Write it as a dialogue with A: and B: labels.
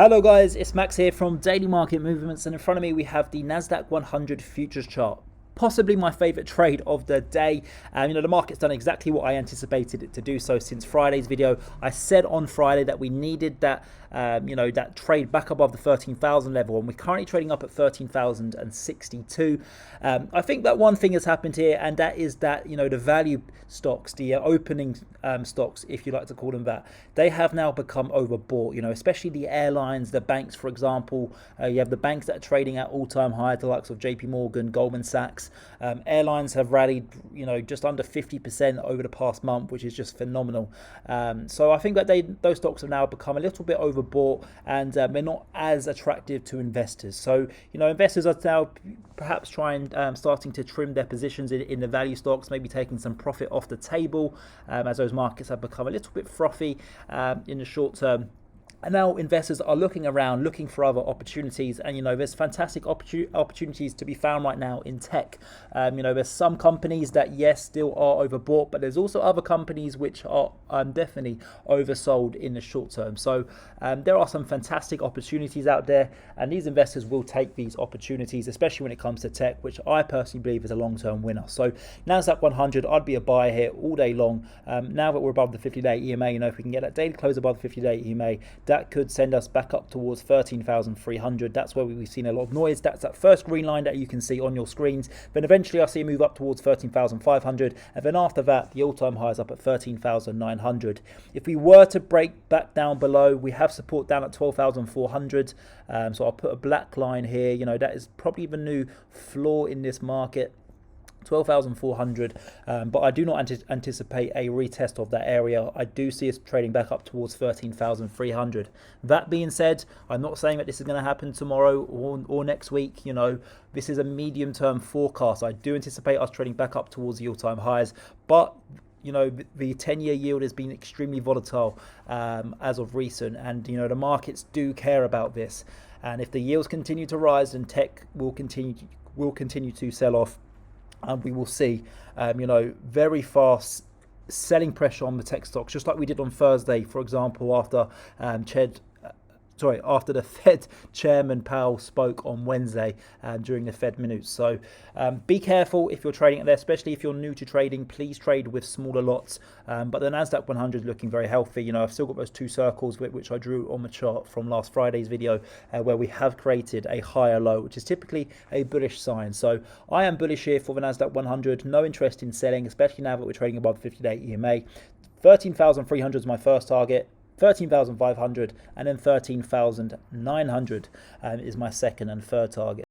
A: Hello guys, it's Max here from Daily Market Movements, and in front of me we have the Nasdaq 100 futures chart. Possibly my favorite trade of the day. The market's done exactly what I anticipated it to do so since Friday's video. I said on Friday that we needed that that trade back above the 13,000 level, and we're currently trading up at 13,062. I think that one thing has happened here, and that is that the value stocks, the opening stocks, if you like to call them that, they have now become overbought. Especially the airlines, the banks, for example. You have the banks that are trading at all-time high, the likes of JP Morgan, Goldman Sachs. Airlines have rallied just under 50% over the past month, which is just phenomenal. So I think that those stocks have now become a little bit overbought, and they're not as attractive to investors. So investors are now perhaps starting to trim their positions in the value stocks, maybe taking some profit off the table, as those markets have become a little bit frothy in the short term. And now investors are looking around, looking for other opportunities, and there's fantastic opportunities to be found right now in tech. There's some companies that still are overbought, but there's also other companies which are definitely oversold in the short term. So there are some fantastic opportunities out there, and these investors will take these opportunities, especially when it comes to tech, which I personally believe is a long-term winner. So Nasdaq 100, I'd be a buyer here all day long. Now that we're above the 50-day EMA, if we can get that daily close above the 50-day EMA, that could send us back up towards 13,300. That's where we've seen a lot of noise. That's that first green line that you can see on your screens. Then eventually I see a move up towards 13,500. And then after that, the all-time high is up at 13,900. If we were to break back down below, we have support down at 12,400. So I'll put a black line here. That is probably the new floor in this market. 12,400, but I do not anticipate a retest of that area. I do see us trading back up towards 13,300. That being said, I'm not saying that this is going to happen tomorrow or next week. This is a medium-term forecast. I do anticipate us trading back up towards the all-time highs, but the 10-year yield has been extremely volatile as of recent, and the markets do care about this. And if the yields continue to rise, then tech will continue to sell off. And we will see, very fast selling pressure on the tech stocks, just like we did on Thursday, for example, after the Fed Chairman Powell spoke on Wednesday during the Fed minutes. So be careful if you're trading there, especially if you're new to trading. Please trade with smaller lots. But the Nasdaq 100 is looking very healthy. I've still got those two circles which I drew on the chart from last Friday's video, where we have created a higher low, which is typically a bullish sign. So I am bullish here for the Nasdaq 100. No interest in selling, especially now that we're trading above the 50-day EMA. 13,300 is my first target. 13,500 and then 13,900 is my second and third target.